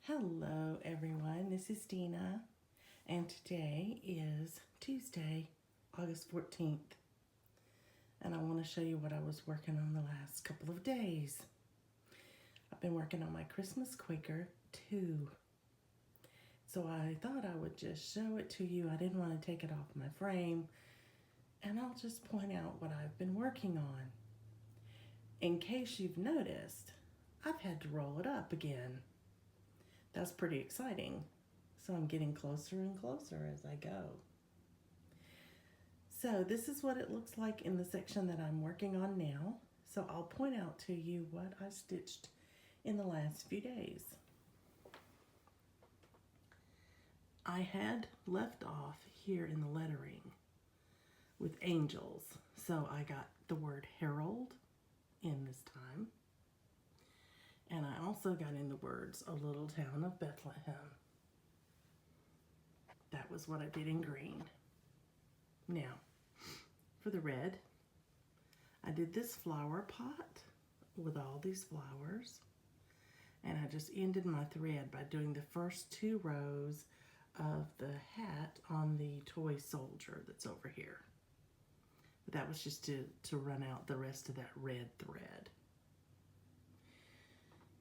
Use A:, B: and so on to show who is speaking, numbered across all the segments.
A: Hello everyone, this is Dina, and today is Tuesday, August 14th, and I want to show you what I was working on the last couple of days. I've been working on my Christmas Quaker 2, so I thought I would just show it to you. I didn't want to take it off my frame, and I'll just point out what I've been working on. In case you've noticed, I've had to roll it up again. That's pretty exciting. So I'm getting closer and closer as I go. So this is what it looks like in the section that I'm working on now. So I'll point out to you what I stitched in the last few days. I had left off here in the lettering with angels. So I got the word herald in this time. And I also got in the words, a little town of Bethlehem. That was what I did in green. Now, for the red, I did this flower pot with all these flowers. And I just ended my thread by doing the first 2 rows of the hat on the toy soldier that's over here. But that was just to run out the rest of that red thread.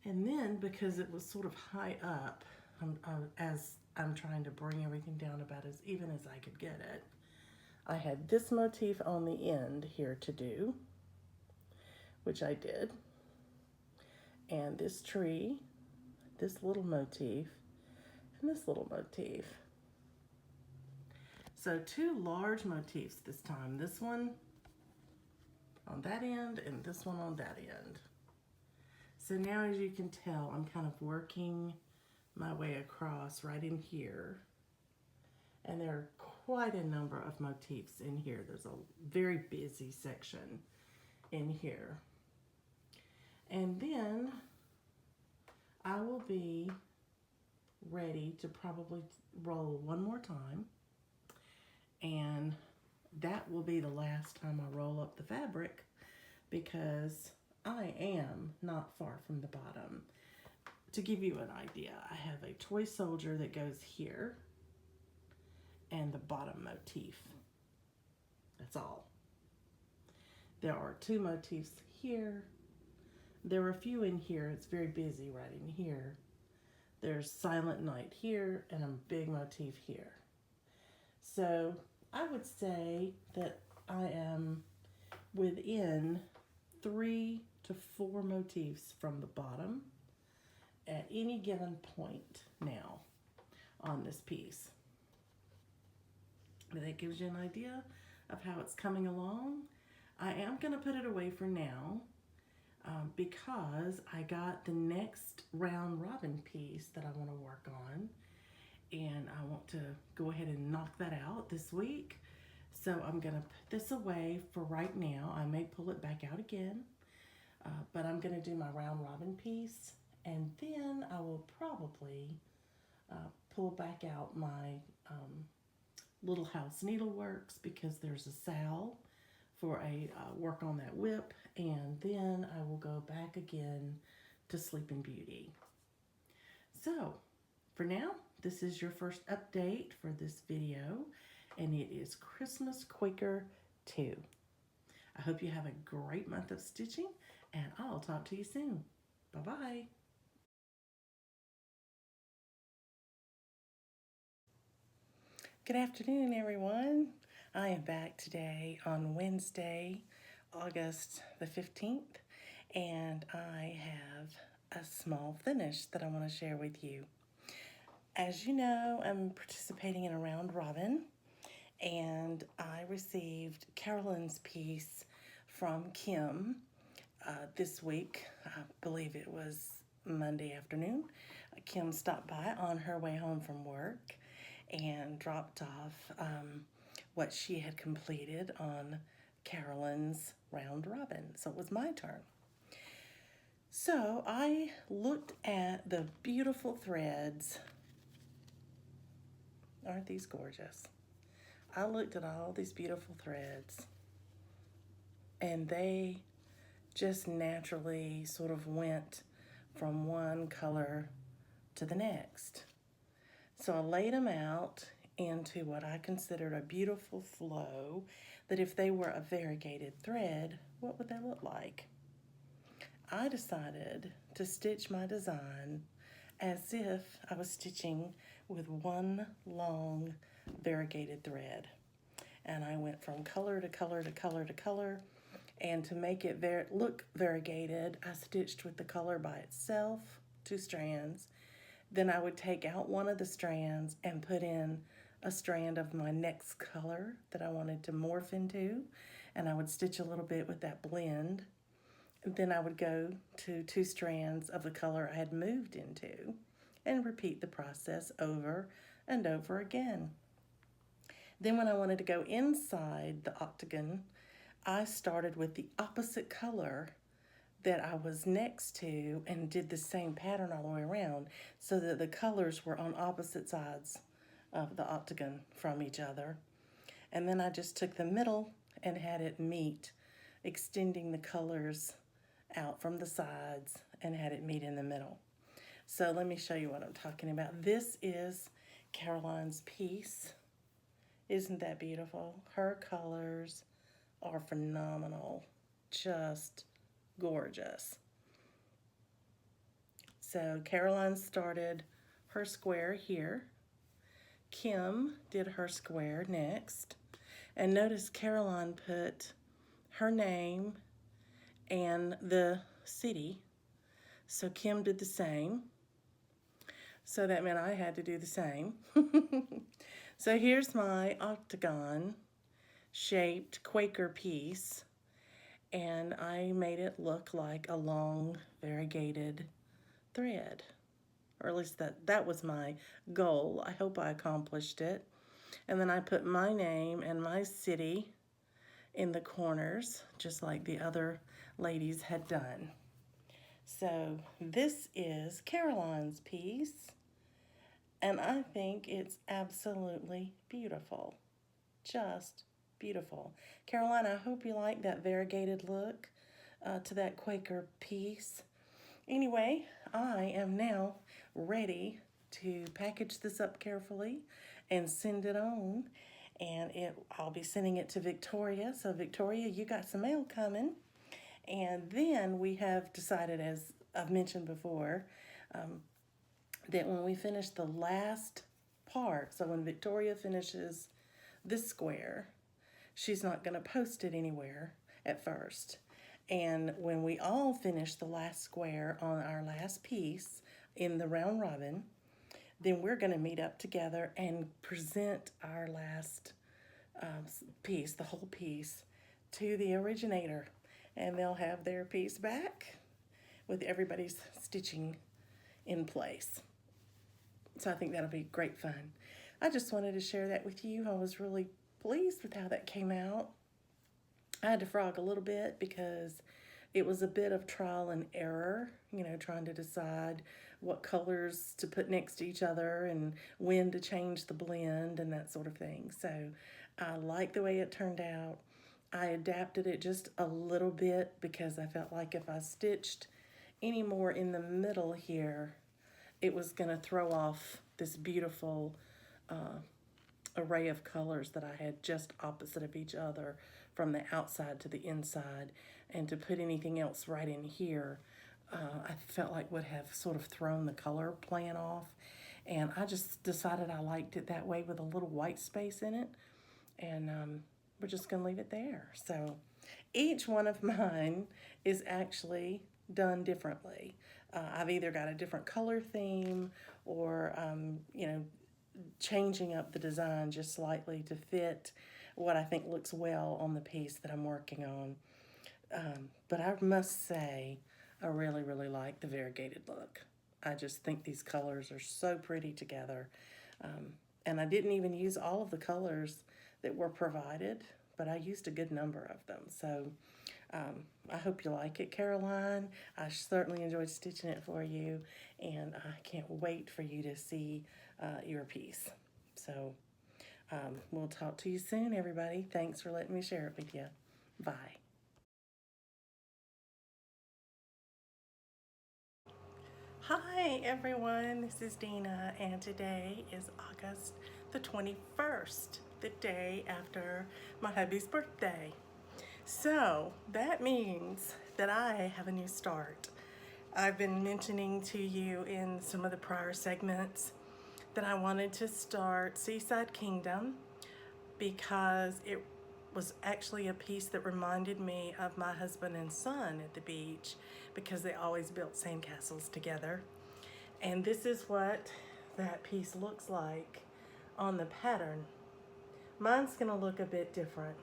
A: And then, because it was sort of high up, as I'm trying to bring everything down about as even as I could get it, I had this motif on the end here to do, which I did. And this tree, this little motif, and this little motif. So 2 large motifs this time. This one on that end and this one on that end. So now, as you can tell, I'm kind of working my way across right in here. And there are quite a number of motifs in here. There's a very busy section in here. And then I will be ready to probably roll one more time. And that will be the last time I roll up the fabric, because I am not far from the bottom. To give you an idea, I have a toy soldier that goes here and the bottom motif. That's all. There are 2 motifs here. There are a few in here. It's very busy right in here. There's Silent Night here and a big motif here. So I would say that I am within 3 to 4 motifs from the bottom at any given point now on this piece. That gives you an idea of how it's coming along. I am going to put it away for now because I got the next round robin piece that I want to work on, and I want to go ahead and knock that out this week. So I'm going to put this away for right now. I may pull it back out again. But I'm going to do my round robin piece, and then I will probably pull back out my Little House Needleworks, because there's a sale for a work on that whip, and then I will go back again to Sleeping Beauty. So for now, this is your first update for this video, and it is Christmas Quaker 2. I hope you have a great month of stitching, and I'll talk to you soon. Bye-bye. Good afternoon, everyone. I am back today on Wednesday, August the 15th, and I have a small finish that I want to share with you. As you know, I'm participating in a round robin, and I received Carolyn's piece from Kim this week. I believe it was Monday afternoon. Kim stopped by on her way home from work and dropped off what she had completed on Carolyn's round robin. So it was my turn. So I looked at the beautiful threads. Aren't these gorgeous? I looked at all these beautiful threads, and they just naturally sort of went from one color to the next. So I laid them out into what I considered a beautiful flow, that if they were a variegated thread, what would they look like? I decided to stitch my design as if I was stitching with one long variegated thread. And I went from color to color to color to color, and to make it look variegated, I stitched with the color by itself, 2 strands. Then I would take out one of the strands and put in a strand of my next color that I wanted to morph into, and I would stitch a little bit with that blend. Then I would go to 2 strands of the color I had moved into and repeat the process over and over again. Then when I wanted to go inside the octagon, I started with the opposite color that I was next to and did the same pattern all the way around, so that the colors were on opposite sides of the octagon from each other. And then I just took the middle and had it meet, extending the colors out from the sides and had it meet in the middle. So let me show you what I'm talking about. This is Caroline's piece. Isn't that beautiful? Her colors are phenomenal, just gorgeous. So Caroline started her square here. Kim did her square next. And notice Caroline put her name and the city. So Kim did the same. So that meant I had to do the same. So here's my octagon shaped Quaker piece, and I made it look like a long variegated thread, or at least that was my goal. I hope I accomplished it. And then I put my name and my city in the corners, just like the other ladies had done. So this is Caroline's piece, and I think it's absolutely beautiful. Just beautiful. Caroline, I hope you like that variegated look to that Quaker piece. Anyway, I am now ready to package this up carefully and send it on. And I'll be sending it to Victoria. So Victoria, you got some mail coming. And then we have decided, as I've mentioned before, that when we finish the last part, so when Victoria finishes this square, she's not going to post it anywhere at first. And when we all finish the last square on our last piece in the round robin, then we're going to meet up together and present our last piece, the whole piece, to the originator. And they'll have their piece back with everybody's stitching in place. So I think that'll be great fun. I just wanted to share that with you. I was really pleased with how that came out. I had to frog a little bit because it was a bit of trial and error, trying to decide what colors to put next to each other and when to change the blend and that sort of thing. So I like the way it turned out. I adapted it just a little bit because I felt like if I stitched any more in the middle here, it was going to throw off this beautiful array of colors that I had just opposite of each other from the outside to the inside. And to put anything else right in here, I felt like would have sort of thrown the color plan off. And I just decided I liked it that way with a little white space in it. And we're just going to leave it there. So each one of mine is actually done differently. I've either got a different color theme or, changing up the design just slightly to fit what I think looks well on the piece that I'm working on. But I must say, I really, really like the variegated look. I just think these colors are so pretty together. And I didn't even use all of the colors that were provided, but I used a good number of them. So I hope you like it, Caroline. I certainly enjoyed stitching it for you, and I can't wait for you to see your piece. So we'll talk to you soon, everybody. Thanks for letting me share it with you. Bye. Hi everyone, this is Dina, and today is August the 21st, the day after my hubby's birthday. So that means that I have a new start. I've been mentioning to you in some of the prior segments that I wanted to start Seaside Kingdom because it was actually a piece that reminded me of my husband and son at the beach because they always built sandcastles together. And this is what that piece looks like on the pattern. Mine's gonna look a bit different.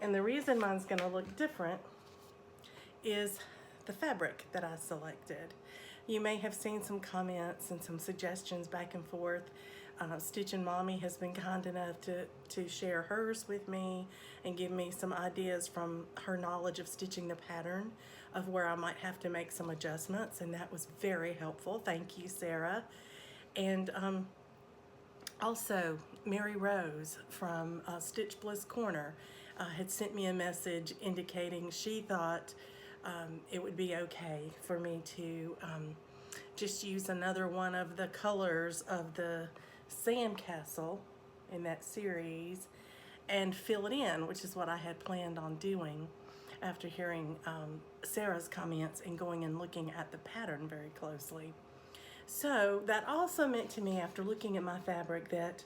A: And the reason mine's gonna look different is the fabric that I selected. You may have seen some comments and some suggestions back and forth. Stitchin' Mommy has been kind enough to share hers with me and give me some ideas from her knowledge of stitching the pattern of where I might have to make some adjustments, and that was very helpful. Thank you, Sarah. And also, Mary Rose from Stitch Bliss Corner had sent me a message indicating she thought it would be okay for me to just use another one of the colors of the sandcastle in that series and fill it in, which is what I had planned on doing after hearing Sarah's comments and going and looking at the pattern very closely. So that also meant to me, after looking at my fabric, that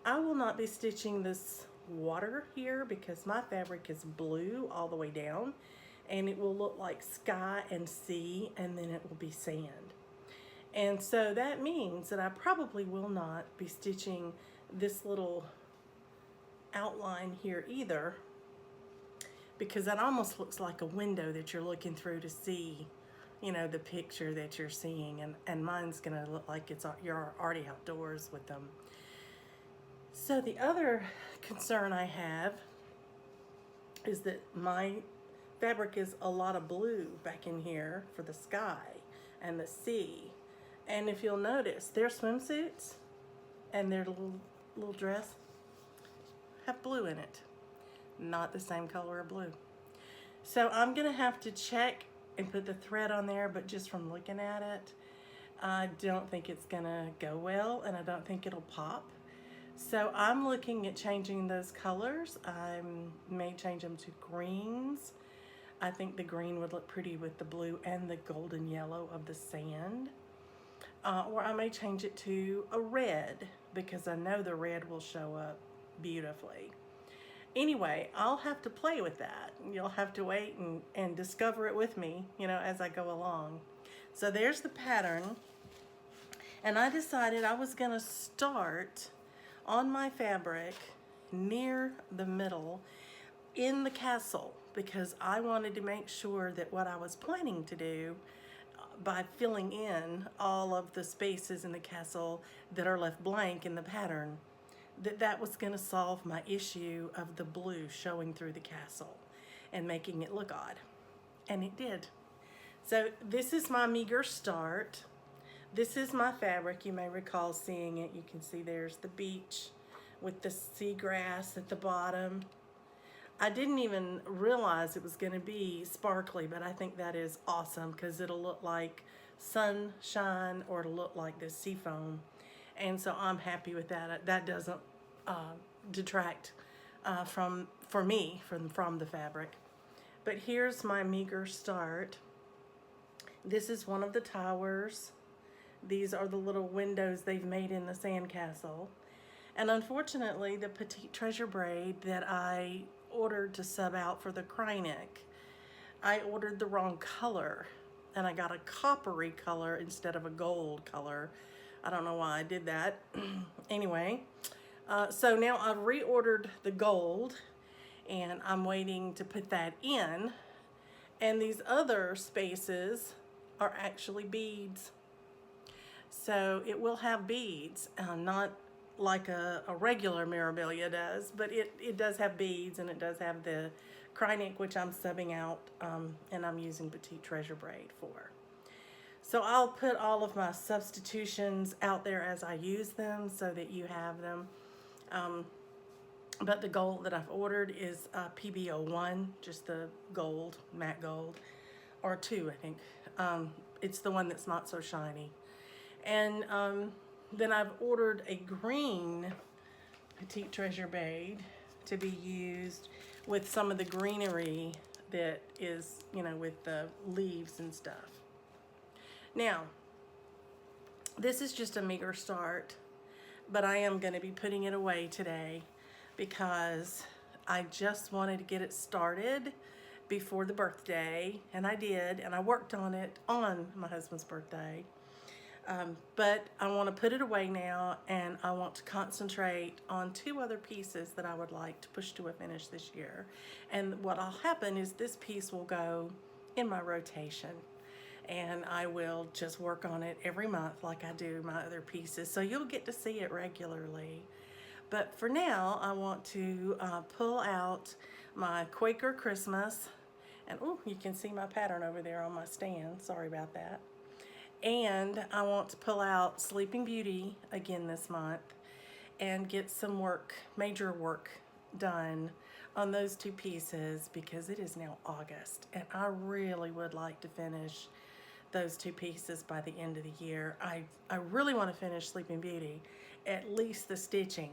A: I will not be stitching this water here because my fabric is blue all the way down, and it will look like sky and sea, and then it will be sand. And so that means that I probably will not be stitching this little outline here either, because that almost looks like a window that you're looking through to see, you know, the picture that you're seeing, and mine's gonna look like you're already outdoors with them. So the other concern I have is that my fabric is a lot of blue back in here for the sky and the sea. And if you'll notice, their swimsuits and their little dress have blue in it. Not the same color of blue. So I'm gonna have to check and put the thread on there, but just from looking at it, I don't think it's gonna go well, and I don't think it'll pop. So I'm looking at changing those colors. I may change them to greens. I think the green would look pretty with the blue and the golden yellow of the sand. Or I may change it to a red because I know the red will show up beautifully. Anyway, I'll have to play with that. You'll have to wait and discover it with me, you know, as I go along. So there's the pattern. And I decided I was gonna start on my fabric near the middle in the castle because I wanted to make sure that what I was planning to do by filling in all of the spaces in the castle that are left blank in the pattern, that was going to solve my issue of the blue showing through the castle and making it look odd. And it did. So this is my meager start. This is my fabric. You may recall seeing it. You can see there's the beach with the seagrass at the bottom. I didn't even realize it was going to be sparkly, but I think that is awesome because it'll look like sunshine or it'll look like the sea foam. And so I'm happy with that. That doesn't detract for me from the fabric. But here's my meager start. This is one of the towers. These are the little windows they've made in the sandcastle. And unfortunately, the petite treasure braid that I ordered to sub out for the cry neck, I ordered the wrong color, and I got a coppery color instead of a gold color. I don't know why I did that. Anyway, so now I've reordered the gold, and I'm waiting to put that in. And these other spaces are actually beads. So it will have beads, not like a regular Mirabilia does, but it does have beads, and it does have the cry neck, which I'm subbing out, and I'm using petite treasure braid for. So I'll put all of my substitutions out there as I use them so that you have them. But the gold that I've ordered is PB01, just the gold, matte gold. or two, I think. It's the one that's not so shiny. And then I've ordered a green Petite Treasure Bead to be used with some of the greenery that is, you know, with the leaves and stuff. Now, this is just a meager start, but I am going to be putting it away today because I just wanted to get it started before the birthday, and I did, and I worked on it on my husband's birthday. But I want to put it away now, and I want to concentrate on two other pieces that I would like to push to a finish this year. And what'll happen is this piece will go in my rotation, and I will just work on it every month like I do my other pieces. So you'll get to see it regularly. But for now, I want to pull out my Quaker Christmas. And oh, you can see my pattern over there on my stand. Sorry about that. And I want to pull out Sleeping Beauty again this month and get some work, major work done on those two pieces because it is now August and I really would like to finish those two pieces by the end of the year. I really want to finish Sleeping Beauty, at least the stitching.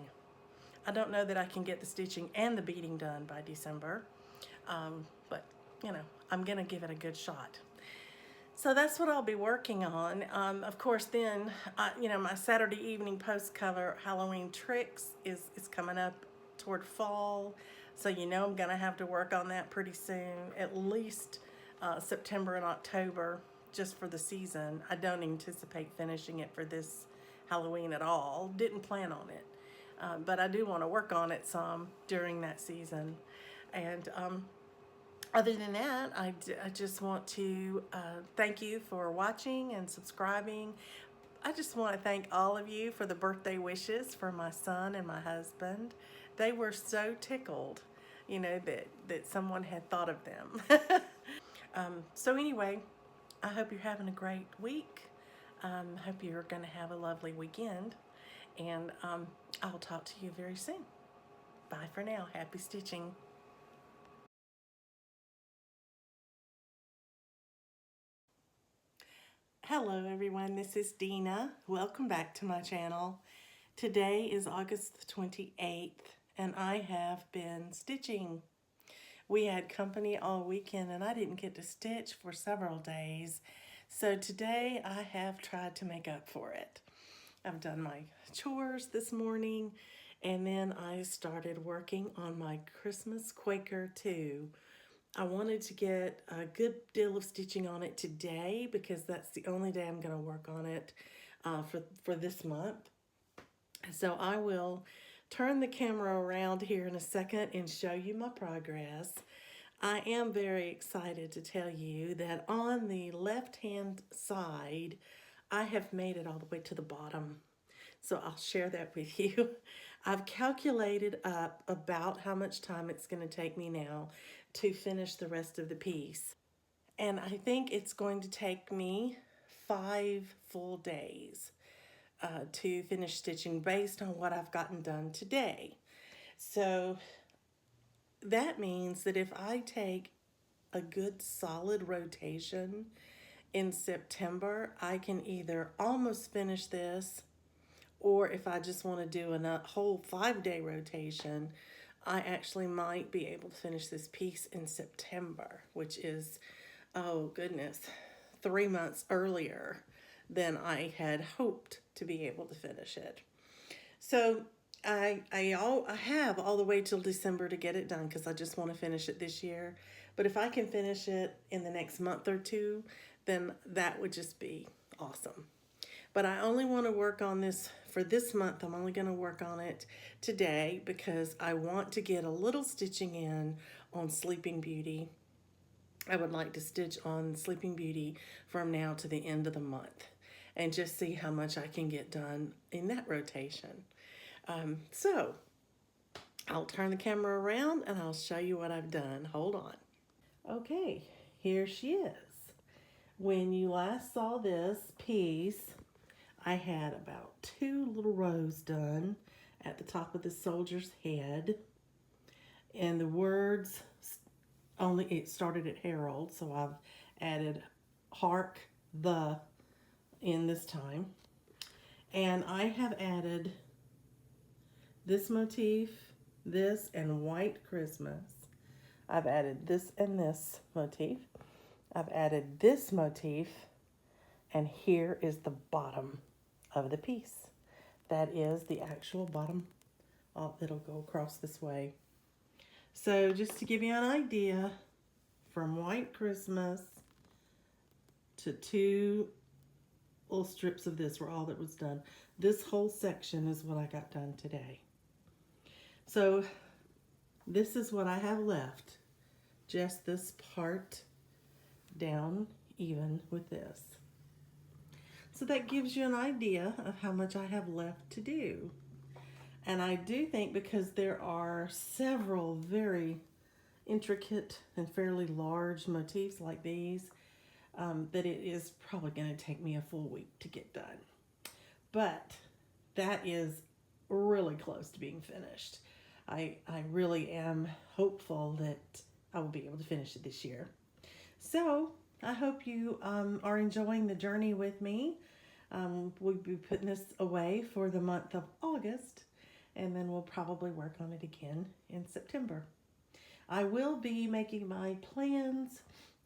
A: I don't know that I can get the stitching and the beading done by December, but you know, I'm gonna give it a good shot. So that's what I'll be working on. Of course, then, you know, my Saturday evening post cover Halloween tricks is coming up toward fall. So you know I'm gonna have to work on that pretty soon, at least September and October, just for the season. I don't anticipate finishing it for this Halloween at all. Didn't plan on it. But I do want to work on it some during that season. And other than that, I just want to thank you for watching and subscribing. I just want to thank all of you for the birthday wishes for my son and my husband. They were so tickled, you know, that someone had thought of them. So anyway, I hope you're having a great week. Hope you're going to have a lovely weekend. And I'll talk to you very soon. Bye for now. Happy stitching. Hello everyone, this is Dina. Welcome back to my channel. Today is August the 28th and I have been stitching. We had company all weekend and I didn't get to stitch for several days. So today I have tried to make up for it. I've done my chores this morning and then I started working on my Christmas Quaker too. I wanted to get a good deal of stitching on it today because that's the only day I'm going to work on it for this month. So I will turn the camera around here in a second and show you my progress. I am very excited to tell you that on the left-hand side, I have made it all the way to the bottom. So I'll share that with you. I've calculated up about how much time it's going to take me now to finish the rest of the piece. And I think it's going to take me 5 full days to finish stitching based on what I've gotten done today. So that means that if I take a good solid rotation in September, I can either almost finish this, or if I just want to do a whole 5-day rotation, I actually might be able to finish this piece in September, which is, oh goodness, 3 months earlier than I had hoped to be able to finish it. So I have all the way till December to get it done because I just want to finish it this year. But if I can finish it in the next month or two, then that would just be awesome. But I only want to work on this for this month. I'm only going to work on it today because I want to get a little stitching in on Sleeping Beauty. I would like to stitch on Sleeping Beauty from now to the end of the month and just see how much I can get done in that rotation. So I'll turn the camera around and I'll show you what I've done. Hold on. Okay, here she is. When you last saw this piece, I had about 2 little rows done at the top of the soldier's head. And the words, it started at Harold, so I've added hark, the in this time. And I have added this motif, this, and White Christmas. I've added this and this motif. I've added this motif, and here is the bottom of the piece. That is the actual bottom. It'll go across this way. So just to give you an idea, from White Christmas to 2 little strips of this were all that was done. This whole section is what I got done today. So this is what I have left. Just this part down even with this. So that gives you an idea of how much I have left to do. And I do think, because there are several very intricate and fairly large motifs like these, that it is probably going to take me a full week to get done. But that is really close to being finished. I really am hopeful that I will be able to finish it this year. So I hope you are enjoying the journey with me. We'll be putting this away for the month of August, and then we'll probably work on it again in September. I will be making my plans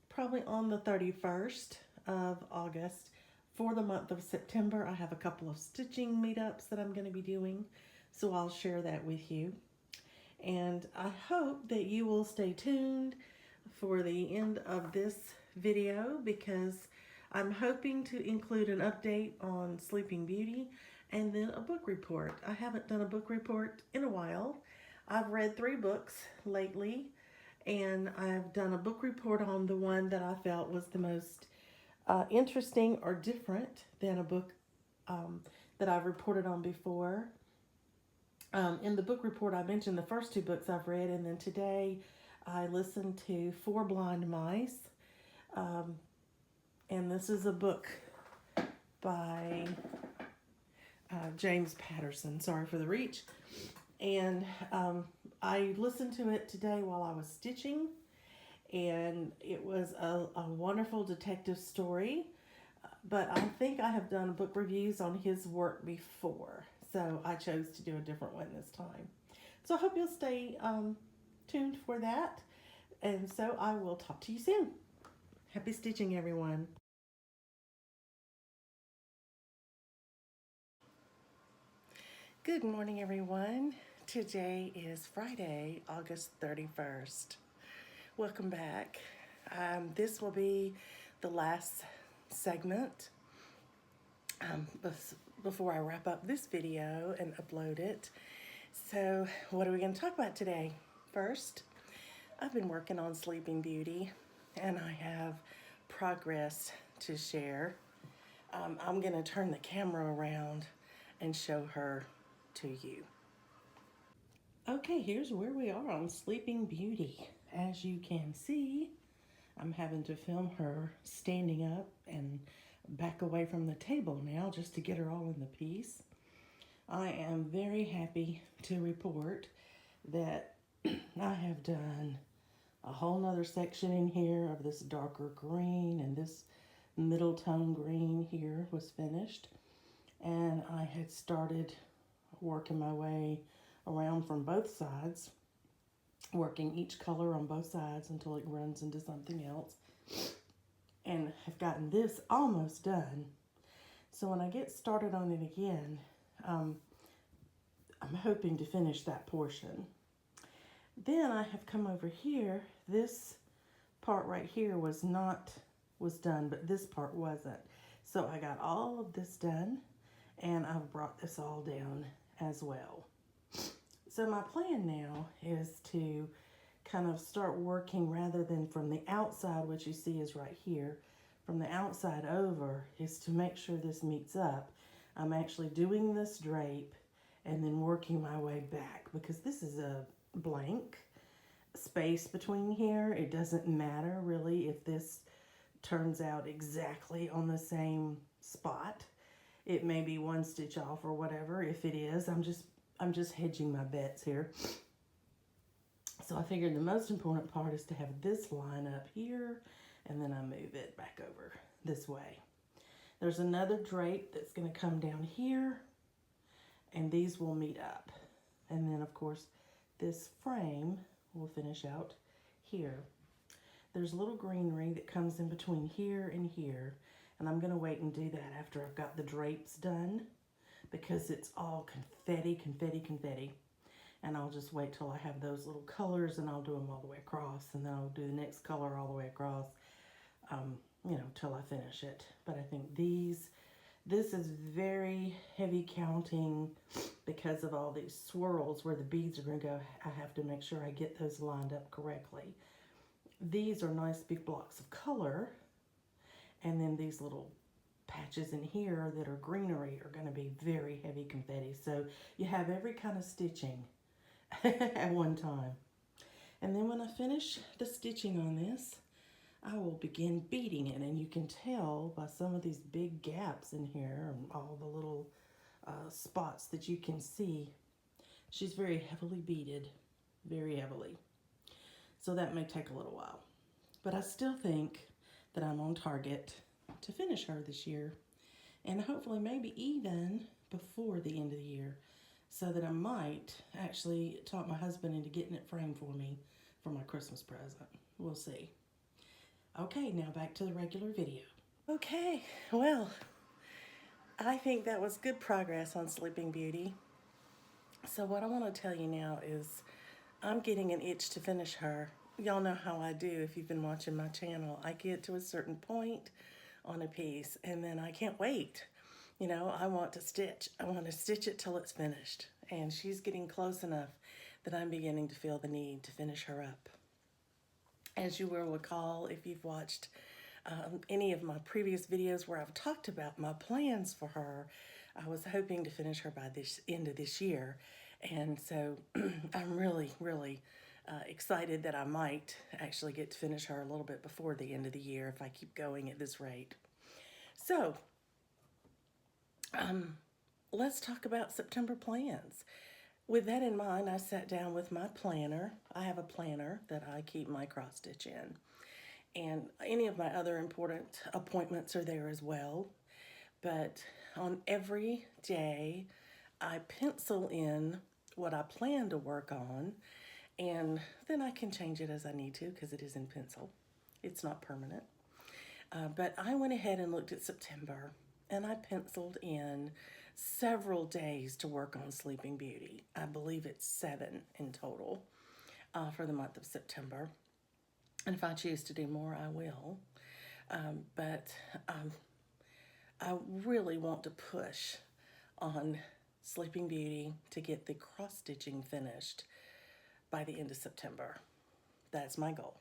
A: probably on the 31st of August. For the month of September, I have a couple of stitching meetups that I'm going to be doing, so I'll share that with you. And I hope that you will stay tuned for the end of this video, because I'm hoping to include an update on Sleeping Beauty and then a book report. I haven't done a book report in a while. I've read 3 books lately, and I've done a book report on the one that I felt was the most interesting or different than a book that I've reported on before. In the book report, I mentioned the first 2 books I've read, and then today I listened to 4 Blind Mice. And this is a book by James Patterson. Sorry for the reach. And I listened to it today while I was stitching, and it was a wonderful detective story. But I think I have done book reviews on his work before, so I chose to do a different one this time. So I hope you'll stay tuned for that, and so I will talk to you soon. Happy stitching, everyone. Good morning, everyone. Today is Friday, August 31st. Welcome back. This will be the last segment before I wrap up this video and upload it. So what are we going to talk about today? First, I've been working on Sleeping Beauty, and I have progress to share. I'm going to turn the camera around and show her to you. Okay, here's where we are on Sleeping Beauty. As you can see, I'm having to film her standing up and back away from the table now just to get her all in the piece. I am very happy to report that I have done a whole nother section in here of this darker green, and this middle tone green here was finished. And I had started working my way around from both sides, working each color on both sides until it runs into something else, and have gotten this almost done. So when I get started on it again, I'm hoping to finish that portion. Then I have come over here. This part right here was done, but this part wasn't. So I got all of this done, and I've brought this all down as well. So my plan now is to kind of start working, rather than from the outside, which you see is right here, from the outside over, is to make sure this meets up. I'm actually doing this drape and then working my way back, because this is a blank space between here. It doesn't matter really if this turns out exactly on the same spot. It may be 1 stitch off or whatever. If it is, I'm just hedging my bets here. So I figured the most important part is to have this line up here and then I move it back over this way. There's another drape that's going to come down here, and these will meet up. And then, of course, this frame will finish out here. There's a little greenery that comes in between here and here, and I'm going to wait and do that after I've got the drapes done, because it's all confetti, confetti, confetti. And I'll just wait till I have those little colors, and I'll do them all the way across, and then I'll do the next color all the way across, you know, till I finish it. But I think this is very heavy counting because of all these swirls where the beads are going to go. I have to make sure I get those lined up correctly. These are nice big blocks of color, and then these little patches in here that are greenery are going to be very heavy confetti. So you have every kind of stitching at one time. And then when I finish the stitching on this, I will begin beading it, and you can tell by some of these big gaps in here and all the little spots that you can see. She's very heavily beaded, very heavily. So that may take a little while. But I still think that I'm on target to finish her this year, and hopefully maybe even before the end of the year, so that I might actually talk my husband into getting it framed for me for my Christmas present. We'll see. Okay, now back to the regular video. Okay, well, I think that was good progress on Sleeping Beauty. So what I want to tell you now is I'm getting an itch to finish her. Y'all know how I do if you've been watching my channel. I get to a certain point on a piece, and then I can't wait. You know, I want to stitch. I want to stitch it till it's finished. And she's getting close enough that I'm beginning to feel the need to finish her up. As you will recall, if you've watched any of my previous videos where I've talked about my plans for her, I was hoping to finish her by this end of this year. And so I'm really, really excited that I might actually get to finish her a little bit before the end of the year if I keep going at this rate. So let's talk about September plans. With that in mind, I sat down with my planner. I have a planner that I keep my cross stitch in. And any of my other important appointments are there as well. But on every day, I pencil in what I plan to work on, and then I can change it as I need to because it is in pencil. It's not permanent. But I went ahead and looked at September, and I penciled in several days to work on Sleeping Beauty. I believe it's 7 in total for the month of September. And if I choose to do more, I will. But I really want to push on Sleeping Beauty to get the cross stitching finished by the end of September. That's my goal.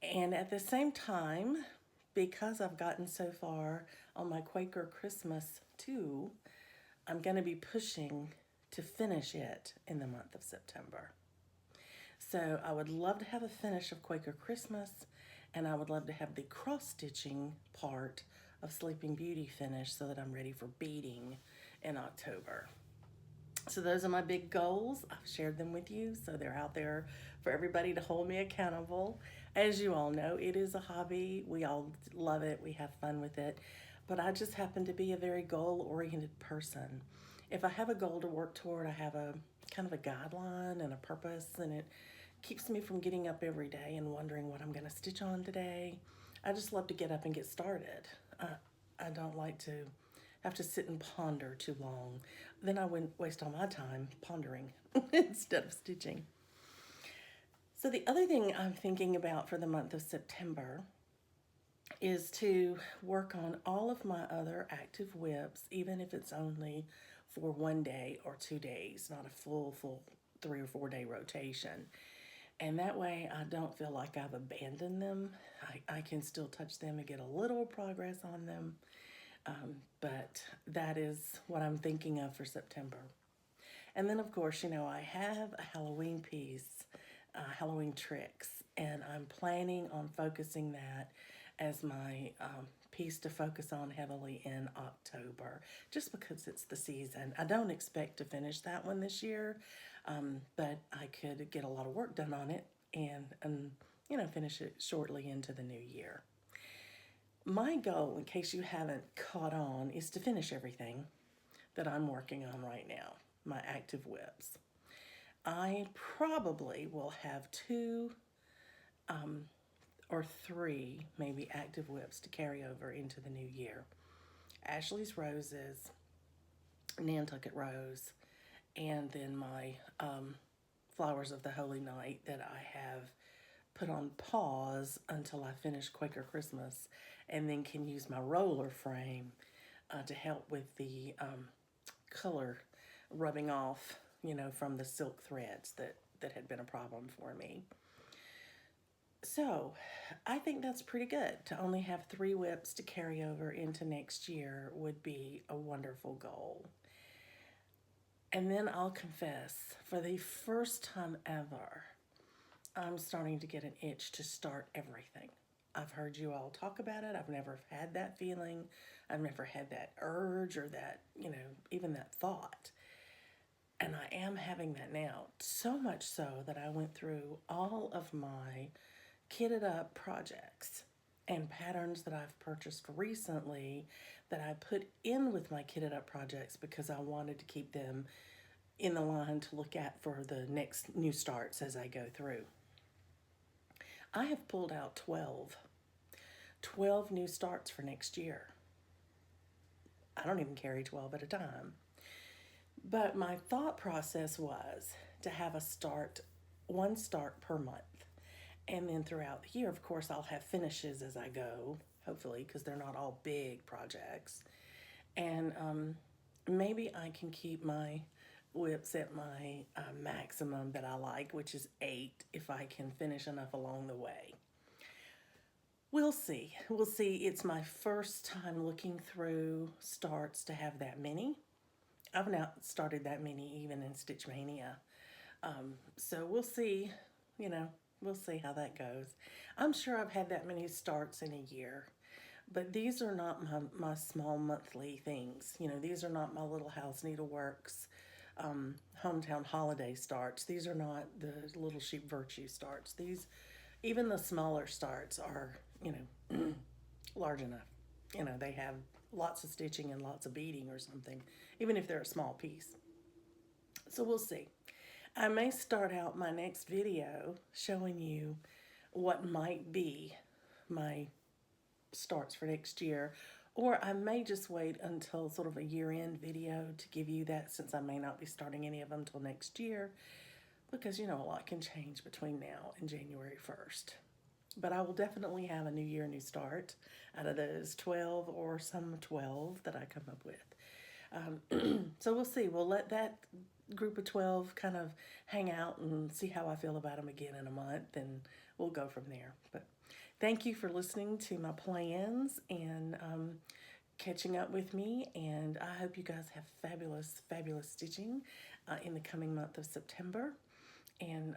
A: And at the same time, because I've gotten so far on my Quaker Christmas 2, I'm going to be pushing to finish it in the month of September. So I would love to have a finish of Quaker Christmas, and I would love to have the cross-stitching part of Sleeping Beauty finished so that I'm ready for beading in October. So those are my big goals. I've shared them with you, so they're out there for everybody to hold me accountable. As you all know, it is a hobby. We all love it. We have fun with it. But I just happen to be a very goal-oriented person. If I have a goal to work toward, I have a kind of a guideline and a purpose, and it keeps me from getting up every day and wondering what I'm going to stitch on today. I just love to get up and get started. I don't like to have to sit and ponder too long. Then I wouldn't waste all my time pondering instead of stitching. So the other thing I'm thinking about for the month of September is to work on all of my other active whips, even if it's only for 1 day or 2 days, not a full 3 or 4 day rotation. And that way I don't feel like I've abandoned them. I can still touch them and get a little progress on them. But that is what I'm thinking of for September. And then, of course, you know, I have a Halloween piece, Halloween tricks, and I'm planning on focusing that as my piece to focus on heavily in October, just because it's the season. I don't expect to finish that one this year, but I could get a lot of work done on it and finish it shortly into the new year. My goal, in case you haven't caught on, is to finish everything that I'm working on right now, my active whips. I probably will have 2 or 3 maybe active whips to carry over into the new year. Ashley's Roses, Nantucket Rose, and then my Flowers of the Holy Night that I have put on pause until I finish Quaker Christmas, and then can use my roller frame to help with the color rubbing off, from the silk threads that had been a problem for me. So I think that's pretty good. To only have 3 whips to carry over into next year would be a wonderful goal. And then I'll confess, for the first time ever, I'm starting to get an itch to start everything. I've heard you all talk about it. I've never had that feeling. I've never had that urge or that, even that thought. And I am having that now. So much so that I went through all of my kitted up projects and patterns that I've purchased recently that I put in with my kitted up projects because I wanted to keep them in the line to look at for the next new starts as I go through. I have pulled out 12 new starts for next year. I don't even carry 12 at a time. But my thought process was to have one start per month. And then throughout the year, of course, I'll have finishes as I go, hopefully, because they're not all big projects. And maybe I can keep my whips at my maximum that I like, which is 8, if I can finish enough along the way. We'll see. We'll see. It's my first time looking through starts to have that many. I've not started that many even in Stitch Mania. So we'll see, we'll see how that goes. I'm sure I've had that many starts in a year, but these are not my small monthly things. These are not my Little House Needleworks hometown holiday starts. These are not the Little Sheep Virtue starts. Even the smaller starts are, large enough. They have lots of stitching and lots of beading or something, even if they're a small piece. So we'll see. I may start out my next video showing you what might be my starts for next year, or I may just wait until sort of a year-end video to give you that, since I may not be starting any of them till next year, because a lot can change between now and January 1st. But I will definitely have a new year, new start out of those 12 or some 12 that I come up with. So we'll see. We'll let that group of 12 kind of hang out and see how I feel about them again in a month, and we'll go from there. But thank you for listening to my plans and catching up with me, and I hope you guys have fabulous stitching in the coming month of September. And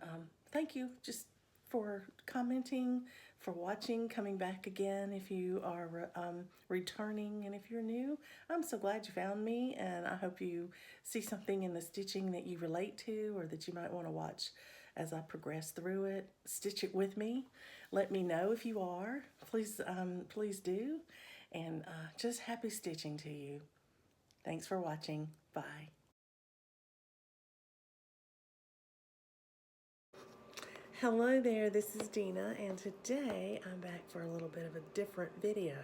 A: thank you just for commenting, for watching, coming back again if you are returning, and if you're new, I'm so glad you found me, and I hope you see something in the stitching that you relate to, or that you might want to watch as I progress through it. Stitch it with me. Let me know if you are. Please do. And just happy stitching to you. Thanks for watching. Bye. Hello there, this is Dina, and today I'm back for a little bit of a different video.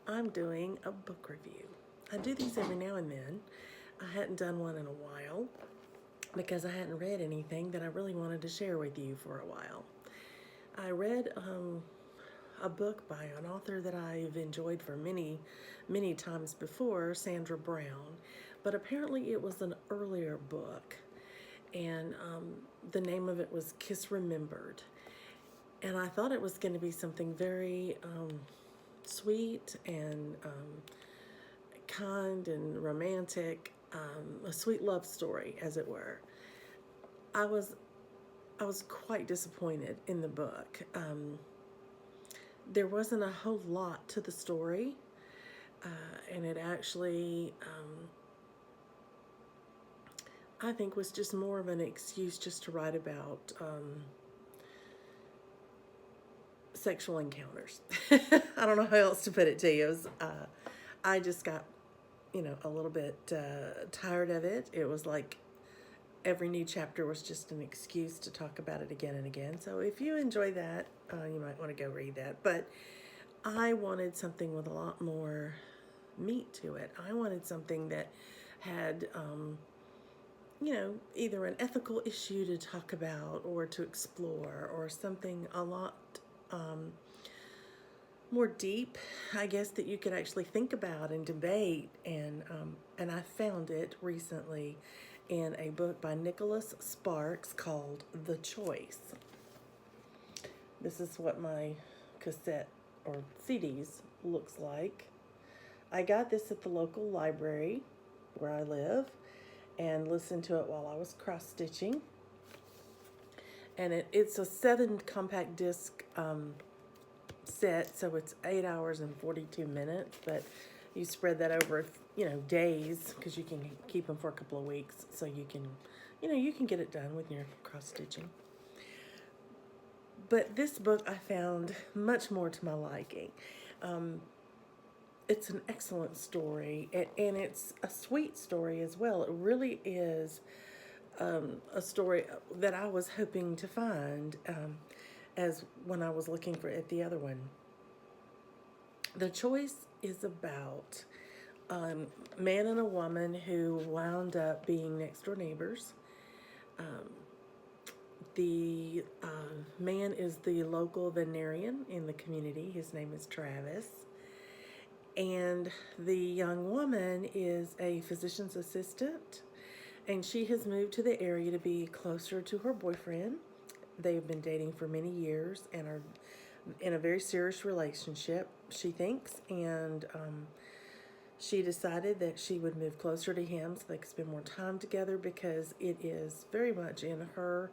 A: I'm doing a book review. I do these every now and then. I hadn't done one in a while because I hadn't read anything that I really wanted to share with you for a while. I read a book by an author that I've enjoyed for many times before, Sandra Brown, but apparently it was an earlier book. And the name of it was Kiss Remembered. And I thought it was going to be something very sweet and kind and romantic, a sweet love story, as it were. I was quite disappointed in the book. There wasn't a whole lot to the story, and it actually I think was just more of an excuse just to write about sexual encounters. I don't know how else to put it to you. It was, I just got, a little bit tired of it. It was like every new chapter was just an excuse to talk about it again and again. So if you enjoy that, you might want to go read that. But I wanted something with a lot more meat to it. I wanted something that had, either an ethical issue to talk about or to explore, or something a lot more deep, I guess, that you could actually think about and debate. And I found it recently in a book by Nicholas Sparks called The Choice. This is what my cassette or CDs looks like. I got this at the local library where I live and listened to it while I was cross-stitching. And it's a 7 compact disc set, so it's 8 hours and 42 minutes, but you spread that over, days, because you can keep them for a couple of weeks, so you can get it done with your cross-stitching. But this book I found much more to my liking. It's an excellent story, and it's a sweet story as well. It really is a story that I was hoping to find as when I was looking at the other one. The Choice is about a man and a woman who wound up being next door neighbors. The man is the local veterinarian in the community. His name is Travis. And the young woman is a physician's assistant, and she has moved to the area to be closer to her boyfriend. They've been dating for many years and are in a very serious relationship, she thinks, and she decided that she would move closer to him so they could spend more time together, because it is very much in her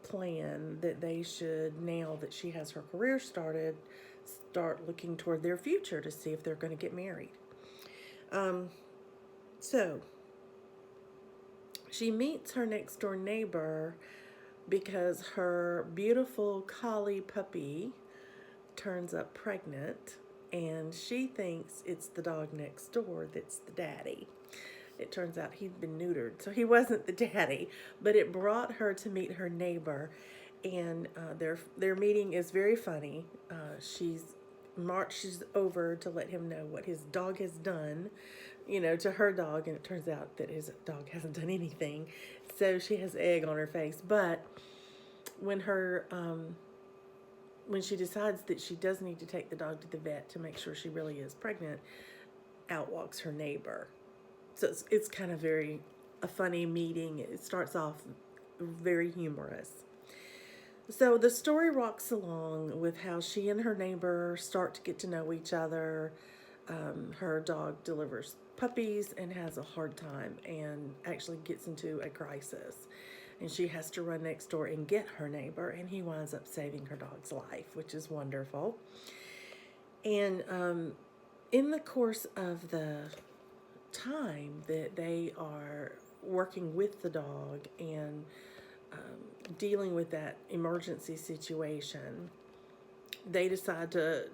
A: plan that they should, now that she has her career started, start looking toward their future to see if they're going to get married. So she meets her next door neighbor because her beautiful collie puppy turns up pregnant, and she thinks it's the dog next door that's the daddy. It turns out he'd been neutered, so he wasn't the daddy, but it brought her to meet her neighbor, and their meeting is very funny. She marches over to let him know what his dog has done, to her dog, and it turns out that his dog hasn't done anything, so she has egg on her face. But when she decides that she does need to take the dog to the vet to make sure she really is pregnant, out walks her neighbor. So it's kind of a funny meeting. It starts off very humorous. So the story rocks along with how she and her neighbor start to get to know each other. Her dog delivers puppies and has a hard time and actually gets into a crisis. And she has to run next door and get her neighbor, and he winds up saving her dog's life, which is wonderful. And in the course of the time that they are working with the dog and dealing with that emergency situation, they decide to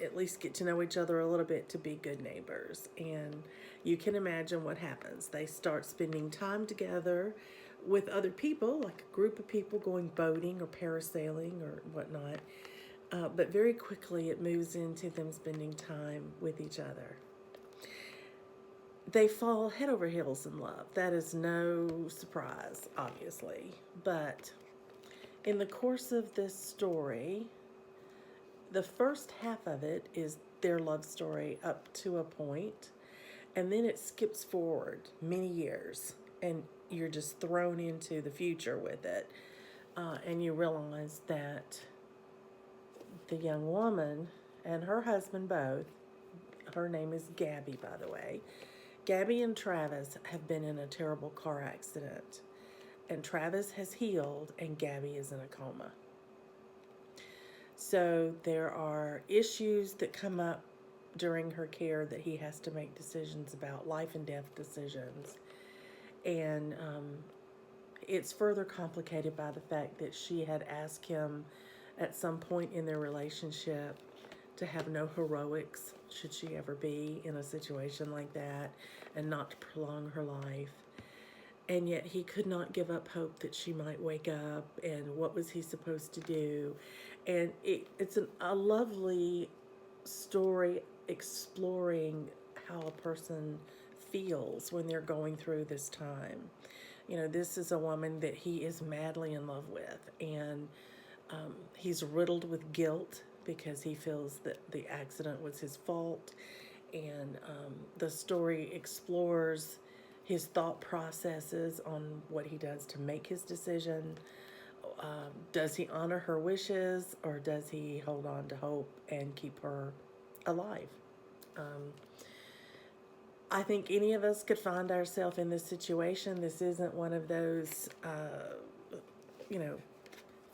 A: at least get to know each other a little bit to be good neighbors. And you can imagine what happens. They start spending time together with other people, like a group of people going boating or parasailing or whatnot. But very quickly it moves into them spending time with each other. They fall head over heels in love. That is no surprise, obviously. But in the course of this story, the first half of it is their love story up to a point, and then it skips forward many years, and you're just thrown into the future with it. And you realize that the young woman and her husband both, her name is Gabby, by the way, Gabby and Travis have been in a terrible car accident, and Travis has healed and Gabby is in a coma. So there are issues that come up during her care that he has to make decisions about, life and death decisions. And it's further complicated by the fact that she had asked him at some point in their relationship to have no heroics, should she ever be in a situation like that, and not to prolong her life. And yet he could not give up hope that she might wake up, and what was he supposed to do. And it's a lovely story exploring how a person feels when they're going through this time. You know, this is a woman that he is madly in love with, and he's riddled with guilt because he feels that the accident was his fault. And the story explores his thought processes on what he does to make his decision. Does he honor her wishes, or does he hold on to hope and keep her alive? I think any of us could find ourselves in this situation. This isn't one of those, you know,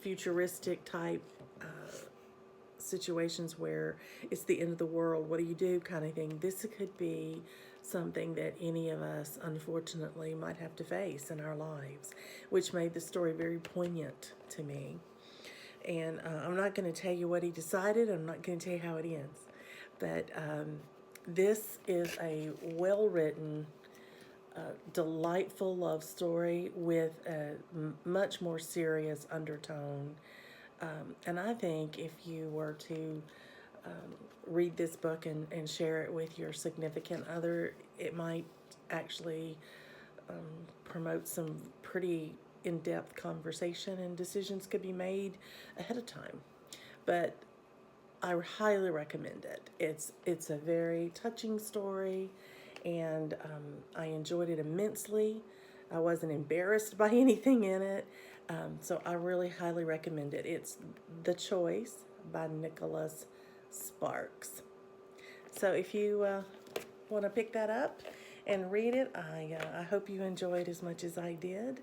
A: futuristic type situations where it's the end of the world, what do you do kind of thing. This could be something that any of us, unfortunately, might have to face in our lives, which made the story very poignant to me. And I'm not going to tell you what he decided. I'm not going to tell you how it ends. But this is a well-written, delightful love story with a much more serious undertone. And I think if you were to read this book and share it with your significant other, it might actually promote some pretty in-depth conversation, and decisions could be made ahead of time. But I highly recommend it. It's a very touching story, and I enjoyed it immensely. I wasn't embarrassed by anything in it, so I really highly recommend it. It's The Choice by Nicholas Sparks. So if you want to pick that up and read it, I hope you enjoyed as much as I did.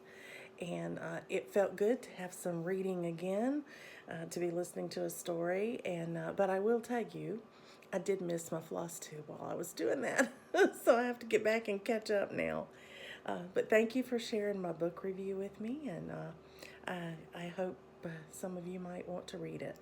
A: And it felt good to have some reading again, to be listening to a story. And but I will tell you, I did miss my floss tube while I was doing that. So I have to get back and catch up now. But thank you for sharing my book review with me. And I hope some of you might want to read it.